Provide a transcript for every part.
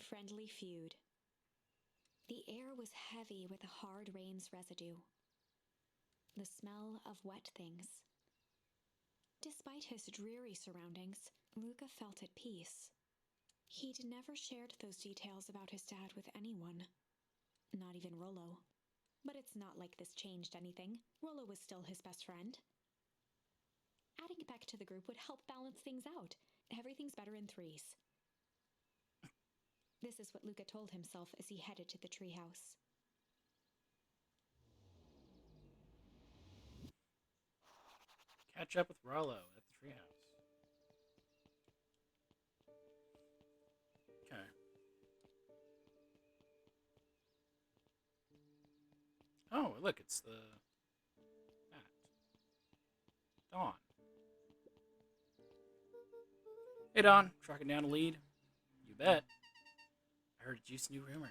unfriendly feud. The air was heavy with a hard rain's residue, the smell of wet things. Despite his dreary surroundings, Luca felt at peace. He'd never shared those details about his dad with anyone, not even Rollo. But it's not like this changed anything. Rollo was still his best friend. Adding Beck to the group would help balance things out. Everything's better in threes. This is what Luca told himself as he headed to the treehouse. Catch up with Rollo at the treehouse. Okay. Oh, look, it's the that Dawn. Hey, Dawn, tracking down a lead. You bet. I heard a juicy new rumor.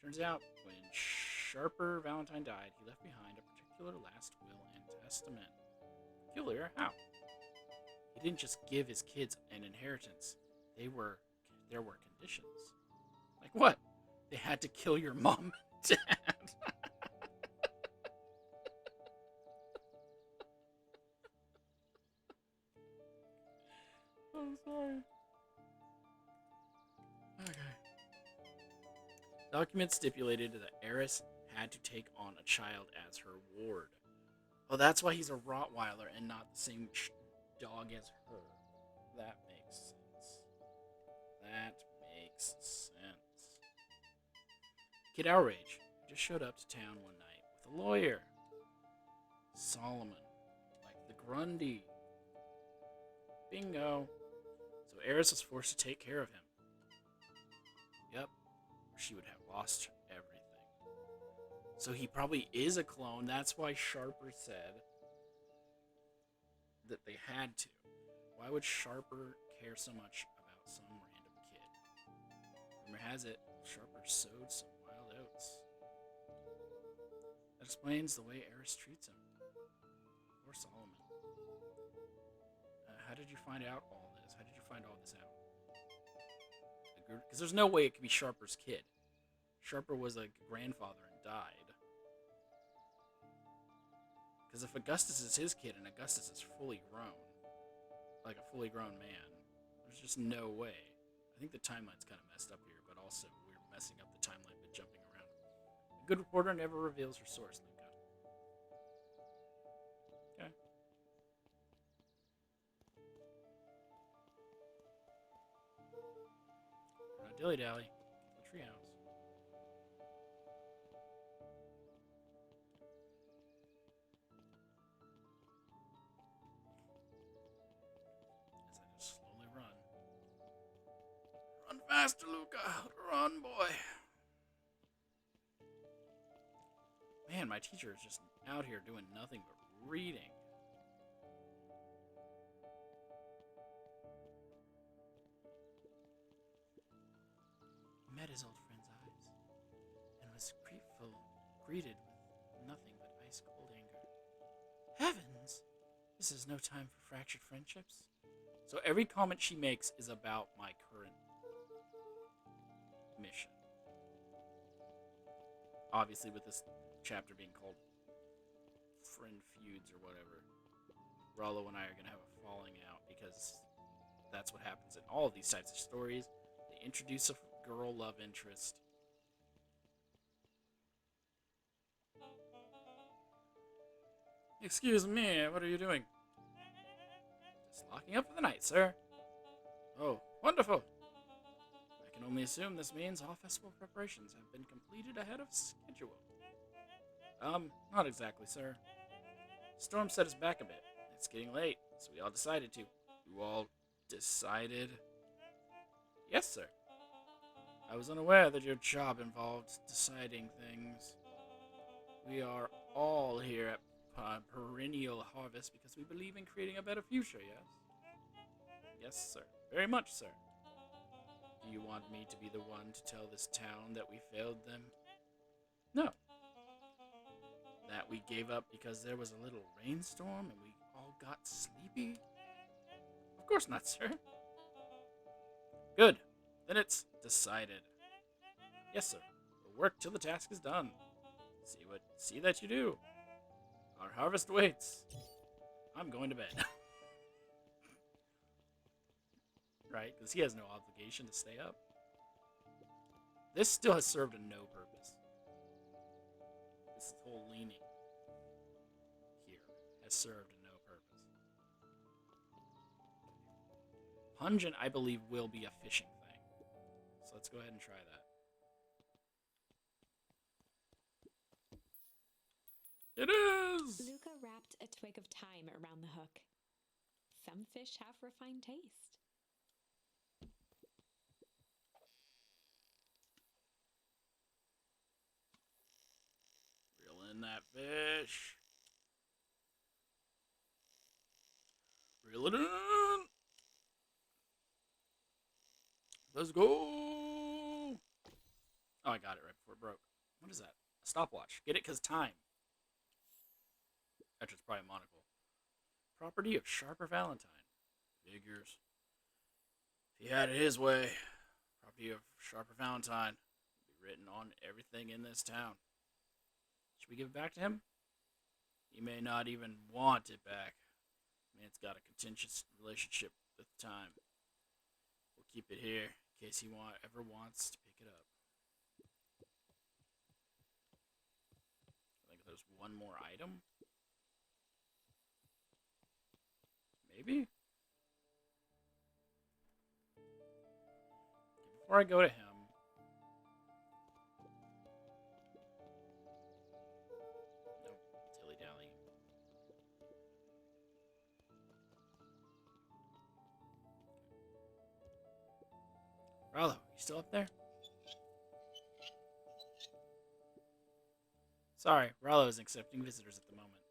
Turns out, when Sharper Valentine died, he left behind a particular last will and testament. Peculiar? How? He didn't just give his kids an inheritance. There were conditions. Like what? They had to kill your mom and dad. I'm sorry. Okay. Documents stipulated that Eris had to take on a child as her ward. Oh, that's why he's a Rottweiler and not the same dog as her. That makes sense. That makes sense. Kid Outrage just showed up to town one night with a lawyer. Solomon. Like the Grundy. Bingo. So Eris was forced to take care of him. Yep. Or she would have lost everything. So he probably is a clone. That's why Sharper said that they had to. Why would Sharper care so much about some random kid? Rumor has it, Sharper sowed some wild oats. That explains the way Eris treats him. Or Solomon. How did you find out all this? How did you find all this out? Because there's no way it could be Sharper's kid. Sharper was a grandfather and died. Because if Augustus is his kid and Augustus is fully grown, like a fully grown man, there's just no way. I think the timeline's kind of messed up here, but also we're messing up the timeline by jumping around. A good reporter never reveals her source, Luca. Okay. We're not dilly-dally. Get to the treehouse. As I just slowly run. Run faster, Luca! Run, boy! Man, my teacher is just out here doing nothing but reading. He met his old friend's eyes and was greeted with nothing but ice cold anger. Heavens! This is no time for fractured friendships. So every comment she makes is about my current mission. Obviously, with this chapter being called Friend Feuds or whatever, Rollo and I are going to have a falling out because that's what happens in all of these types of stories. They introduce a girl love interest. Excuse me, what are you doing? Just locking up for the night, sir. Oh, wonderful. I can only assume this means all festival preparations have been completed ahead of schedule. Not exactly, sir. Storm set us back a bit. It's getting late, so we all decided to. You all decided? Yes, sir. I was unaware that your job involved deciding things. We are all here at Perennial Harvest because we believe in creating a better future, yes? Yes, sir. Very much, sir. Do you want me to be the one to tell this town that we failed them? No. That we gave up because there was a little rainstorm and we all got sleepy? Of course not, sir. Good. Then it's decided. Yes, sir. We'll work till the task is done. See that you do. Our harvest waits. I'm going to bed. Right? Because he has no obligation to stay up. This still has served a no purpose. This whole leaning here has served a no purpose. Pungent, I believe, will be a fishing thing. So let's go ahead and try that. It is! Luca wrapped a twig of thyme around the hook. Some fish have refined taste. Reel in that fish. Reel it in. Let's go. Oh, I got it right before it broke. What is that? A stopwatch. Get it because time. Actually, it's probably a monocle. Property of Sharper Valentine. Figures. If he had it his way, property of Sharper Valentine would be written on everything in this town. Should we give it back to him? He may not even want it back. I mean, it's got a contentious relationship with time. We'll keep it here in case he ever wants to pick it up. I think there's one more item. Maybe? Before I go to him, nope, dilly-dally. Rollo, you still up there? Sorry, Rollo isn't accepting visitors at the moment.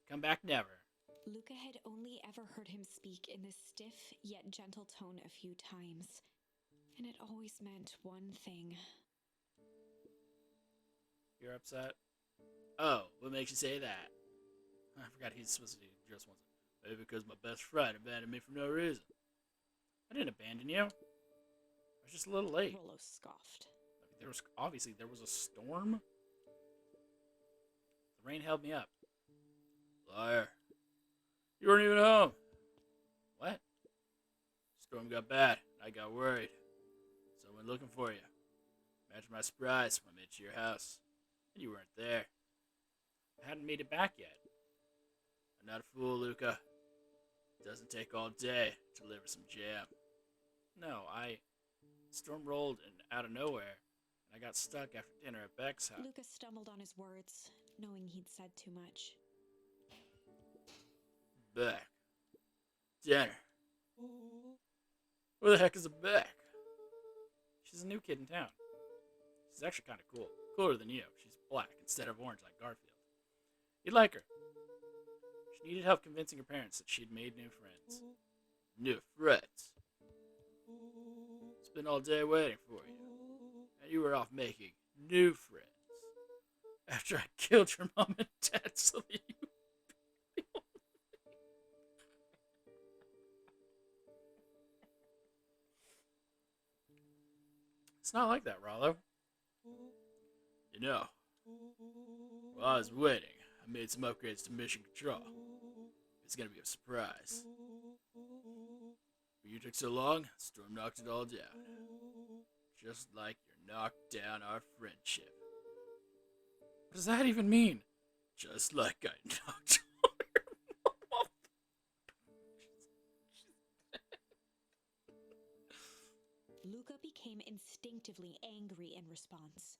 Come back never. Luca had only ever heard him speak in this stiff yet gentle tone a few times, and it always meant one thing. You're upset? Oh, what makes you say that? I forgot he's supposed to do just once. Maybe because my best friend abandoned me for no reason. I didn't abandon you. I was just a little late. Rollo scoffed. There was a storm. The rain held me up. Liar. You weren't even home. What? Storm got bad. I got worried. So I went looking for you. Imagine my surprise when I made it to your house. And you weren't there. I hadn't made it back yet. I'm not a fool, Luca. It doesn't take all day to deliver some jam. No, storm rolled and out of nowhere, and I got stuck after dinner at Beck's house. Luca stumbled on his words, knowing he'd said too much. Beck. Dinner. Where the heck is a Beck? She's a new kid in town. She's actually kind of cool. Cooler than you. She's black instead of orange like Garfield. You'd like her. She needed help convincing her parents that she'd made new friends. New friends? Spent all day waiting for you. And you were off making new friends. After I killed your mom and dad so that you... It's not like that, Rollo. You know, while I was waiting, I made some upgrades to mission control. It's gonna be a surprise. But you took so long, Storm knocked it all down. Just like you knocked down our friendship. What does that even mean? Just like I knocked your mom. Luca became instinctively angry in response.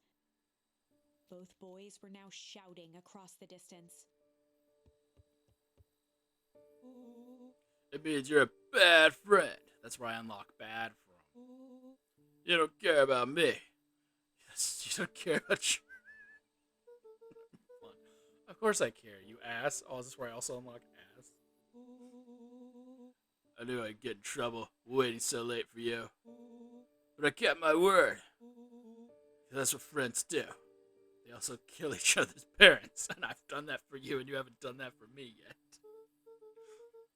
Both boys were now shouting across the distance. It means you're a bad friend. That's where I unlock bad from. You don't care about me. Yes, you don't care about you. Of course I care, you ass. Oh, is this where I also unlock ass? I knew I'd get in trouble waiting so late for you. But I kept my word. That's what friends do. They also kill each other's parents. And I've done that for you, and you haven't done that for me yet.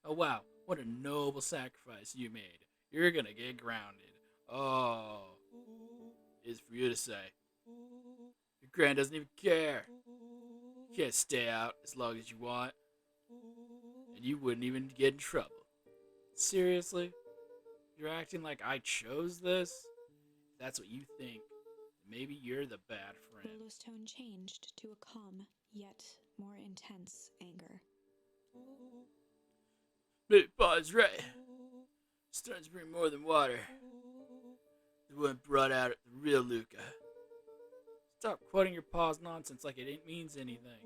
Oh, wow. What a noble sacrifice you made. You're gonna get grounded. Oh, it's for you to say. Your grand doesn't even care. You can't stay out as long as you want, and you wouldn't even get in trouble. Seriously? You're acting like I chose this? If that's what you think, maybe you're the bad friend. Rolo's tone changed to a calm, yet more intense anger. But Pa's right. Stones bring more than water. The one brought out the real Luca. Stop quoting your pa's nonsense like it means anything.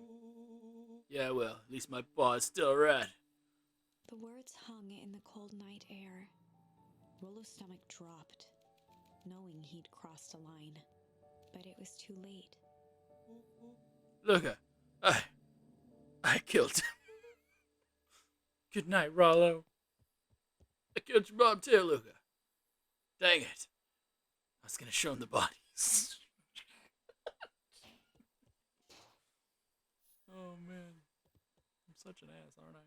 Yeah, well, at least my pa is still red. The words hung in the cold night air. Rolo's stomach dropped, knowing he'd crossed a line. But it was too late. Luca, I killed him. Good night, Rollo. I killed your mom too, Luca. Dang it. I was gonna show him the bodies. Oh man. I'm such an ass, aren't I?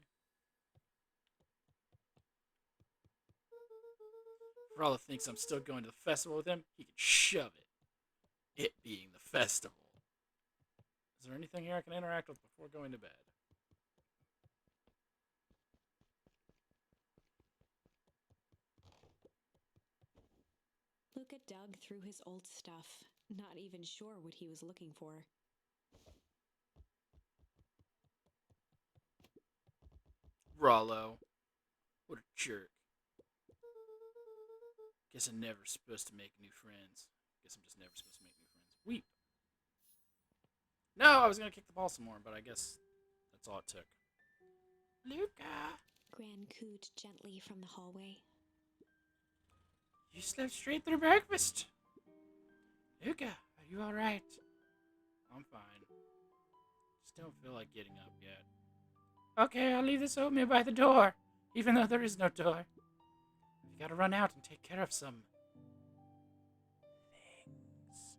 Rollo thinks I'm still going to the festival with him. He can shove it. It being the festival. Is there anything here I can interact with before going to bed? Luca dug through his old stuff, not even sure what he was looking for. Rollo. What a jerk. Guess I'm never supposed to make new friends. Guess I'm just never supposed to make new friends. Weep. No, I was gonna kick the ball some more, but I guess that's all it took. Luca! Gran cooed gently from the hallway. You slept straight through breakfast. Luca, are you alright? I'm fine. Just don't feel like getting up yet. Okay, I'll leave this oatmeal by the door, even though there is no door. You gotta run out and take care of some things.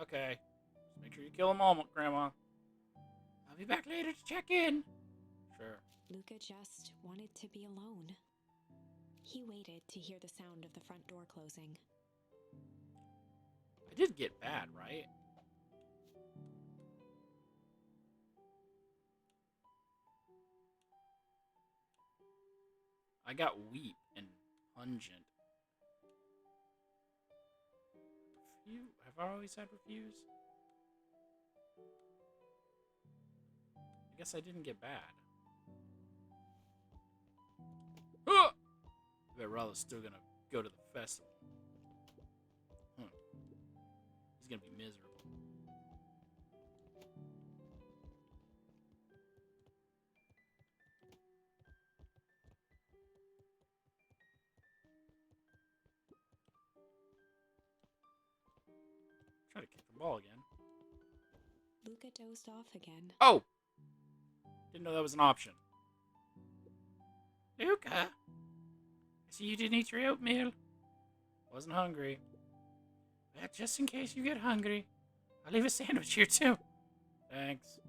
Okay. Just make sure you kill them all, Grandma. I'll be back later to check in. Sure. Luca just wanted to be alone. He waited to hear the sound of the front door closing. I did get bad, right? I got weep and pungent. Have I always had refuse? I guess I didn't get bad. I bet Rollo's still gonna go to the festival. He's gonna be miserable. Try to kick the ball again. Luca dozed off again. Oh! Didn't know that was an option. Luca! I see you didn't eat your oatmeal. Wasn't hungry. Well, just in case you get hungry, I'll leave a sandwich here too. Thanks.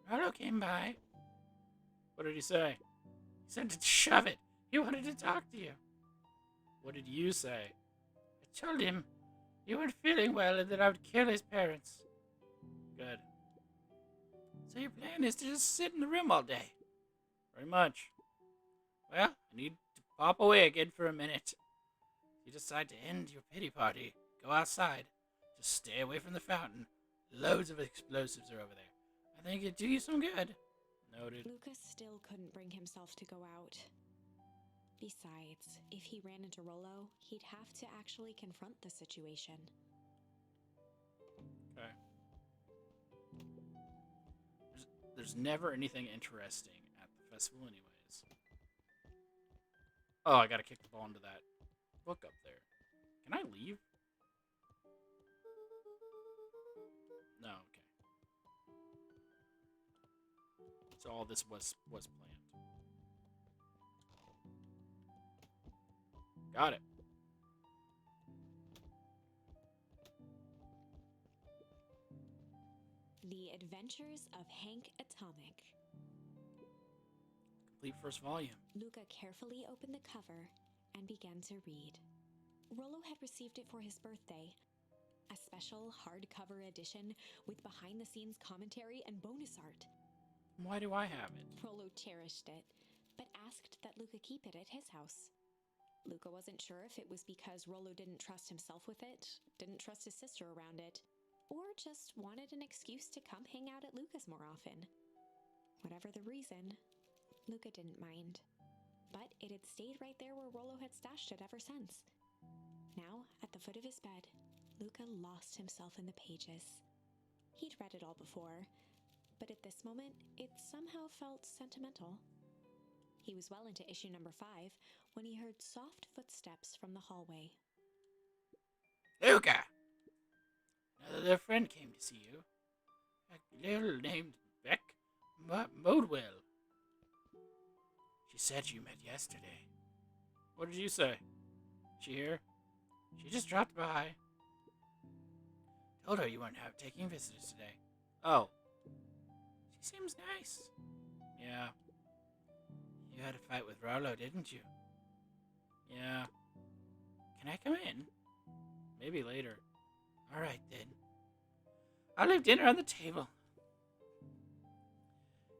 Rollo came by. What did he say? He said to shove it. He wanted to talk to you. What did you say? I told him you weren't feeling well and that I would kill his parents. Good. So your plan is to just sit in the room all day? Very much. Well, I need to pop away again for a minute. If you decide to end your pity party, go outside. Just stay away from the fountain. Loads of explosives are over there. I think it'd do you some good. Noted. Lucas still couldn't bring himself to go out. Besides, if he ran into Rollo, he'd have to actually confront the situation. Okay. There's never anything interesting at the festival anyways. Oh, I gotta kick the ball into that book up there. Can I leave? No, okay. So all this was planned. Got it. The Adventures of Hank Atomic. Complete first volume. Luca carefully opened the cover and began to read. Rollo had received it for his birthday, a special hardcover edition with behind-the-scenes commentary and bonus art. Why do I have it? Rollo cherished it, but asked that Luca keep it at his house. Luca wasn't sure if it was because Rollo didn't trust himself with it, didn't trust his sister around it, or just wanted an excuse to come hang out at Luca's more often. Whatever the reason, Luca didn't mind. But it had stayed right there where Rollo had stashed it ever since. Now, at the foot of his bed, Luca lost himself in the pages. He'd read it all before, but at this moment, it somehow felt sentimental. He was well into issue number 5 when he heard soft footsteps from the hallway. Luca! Another friend came to see you. A girl named Beck Modewell. She said you met yesterday. What did you say? She here? She just dropped by. Told her you weren't taking visitors today. Oh. She seems nice. Yeah. You had a fight with Rollo, didn't you? Yeah. Can I come in? Maybe later. Alright then. I'll leave dinner on the table.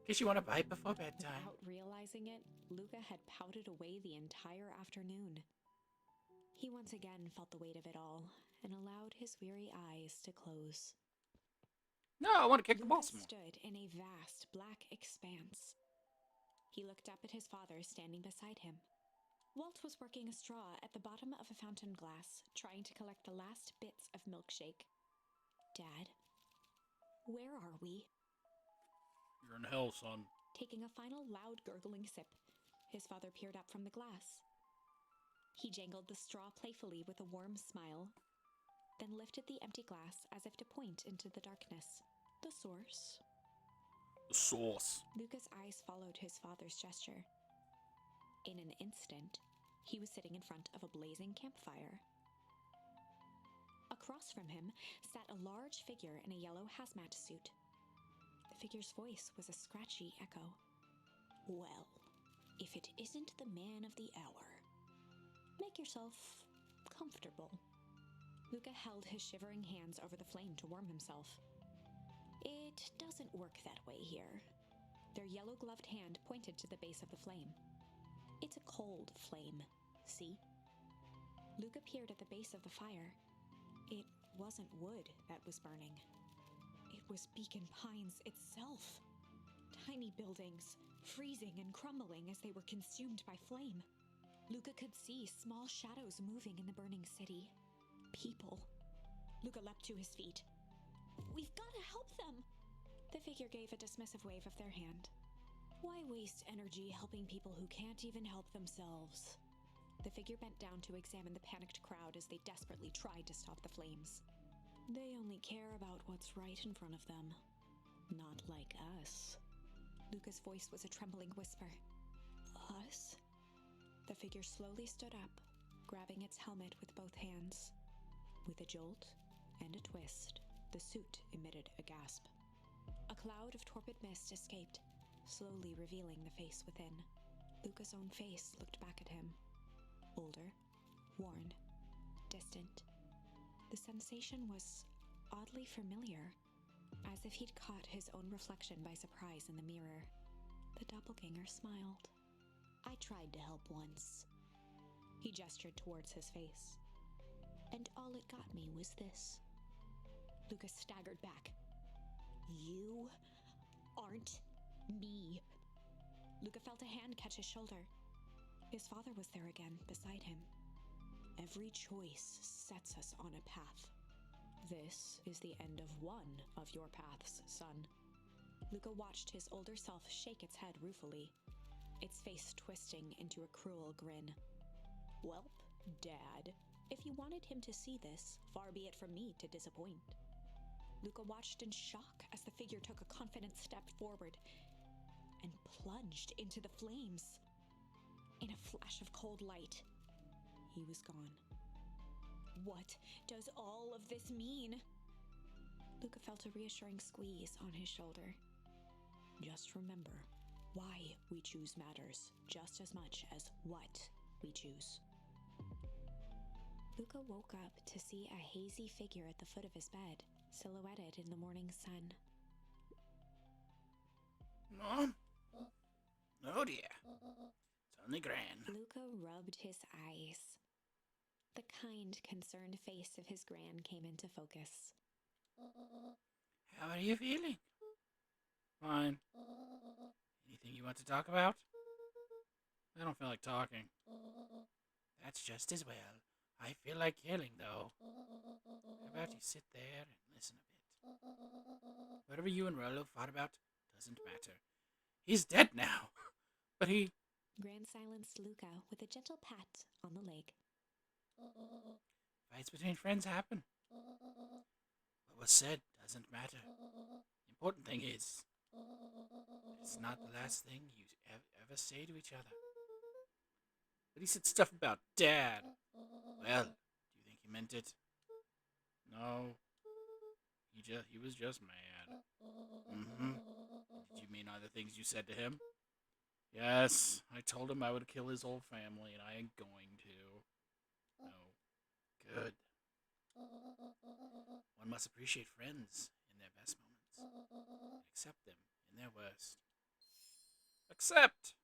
Guess you want a bite before bedtime. Without realizing it, Luca had pouted away the entire afternoon. He once again felt the weight of it all and allowed his weary eyes to close. No, I want to kick the ball Luca some more. stood in a vast black expanse. He looked up at his father standing beside him. Walt was working a straw at the bottom of a fountain glass, trying to collect the last bits of milkshake. Dad, where are we? You're in hell, son. Taking a final loud gurgling sip, his father peered up from the glass. He jangled the straw playfully with a warm smile, then lifted the empty glass as if to point into the darkness. The source. The sauce. Luca's eyes followed his father's gesture. In an instant, he was sitting in front of a blazing campfire. Across from him sat a large figure in a yellow hazmat suit. The figure's voice was a scratchy echo. Well, if it isn't the man of the hour. Make yourself comfortable. Luca held his shivering hands over the flame to warm himself. It doesn't work that way here. Their yellow-gloved hand pointed to the base of the flame. It's a cold flame, see? Luca peered at the base of the fire. It wasn't wood that was burning. It was Beacon Pines itself. Tiny buildings, freezing and crumbling as they were consumed by flame. Luca could see small shadows moving in the burning city. People. Luca leapt to his feet. We've got to help them! The figure gave a dismissive wave of their hand. Why waste energy helping people who can't even help themselves? The figure bent down to examine the panicked crowd as they desperately tried to stop the flames. They only care about what's right in front of them. Not like us. Luca's voice was a trembling whisper. Us? The figure slowly stood up, grabbing its helmet with both hands. With a jolt and a twist, the suit emitted a gasp. A cloud of torpid mist escaped, slowly revealing the face within. Luca's own face looked back at him. Older, worn, distant. The sensation was oddly familiar, as if he'd caught his own reflection by surprise in the mirror. The doppelganger smiled. I tried to help once. He gestured towards his face. And all it got me was this. Lucas staggered back. You aren't me. Luca felt a hand catch his shoulder. His father was there again, beside him. Every choice sets us on a path. This is the end of one of your paths, son. Luca watched his older self shake its head ruefully, its face twisting into a cruel grin. Welp, Dad, if you wanted him to see this, far be it from me to disappoint. Luca watched in shock as the figure took a confident step forward and plunged into the flames. In a flash of cold light, he was gone. What does all of this mean? Luca felt a reassuring squeeze on his shoulder. Just remember, why we choose matters just as much as what we choose. Luca woke up to see a hazy figure at the foot of his bed, silhouetted in the morning sun. Mom? Oh dear. It's only Gran. Luca rubbed his eyes. The kind, concerned face of his Gran came into focus. How are you feeling? Fine. Anything you want to talk about? I don't feel like talking. That's just as well. I feel like yelling, though. How about you sit there and listen a bit? Whatever you and Rollo fought about doesn't matter. He's dead now. But he... Gran silenced Luca with a gentle pat on the leg. Fights between friends happen. What was said doesn't matter. The important thing is, it's not the last thing you ever say to each other. But he said stuff about Dad. Well, do you think he meant it? No. He was just mad. Mm-hmm. Did you mean other things you said to him? Yes, I told him I would kill his whole family, and I ain't going to. No. Good. One must appreciate friends in their best moments. Accept them in their worst. Accept!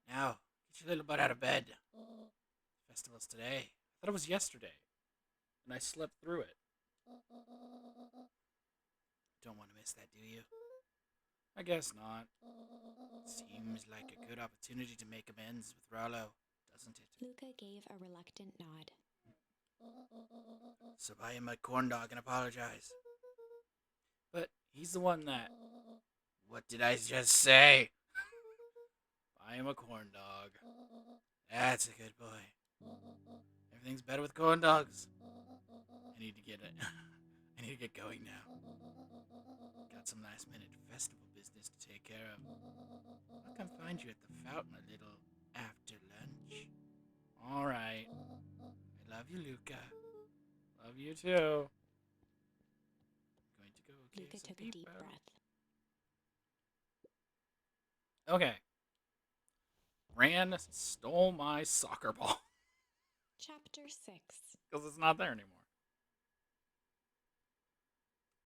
Now, get your little butt out of bed. The festival's today. I thought it was yesterday. And I slept through it. Don't want to miss that, do you? I guess not. Seems like a good opportunity to make amends with Rollo, doesn't it? Luca gave a reluctant nod. So buy him a corn dog and apologize. But he's the one that... What did I just say? Buy him a corn dog. That's a good boy. Everything's better with corn dogs. I need to get it. I need to get going now. Got some last minute festival business to take care of. I'll come find you at the fountain a little after lunch. Alright. I love you, Luca. Love you too. I'm going to go give Luca some took a deep out. breath. Okay. Ran stole my soccer ball. Chapter 6. Because it's not there anymore.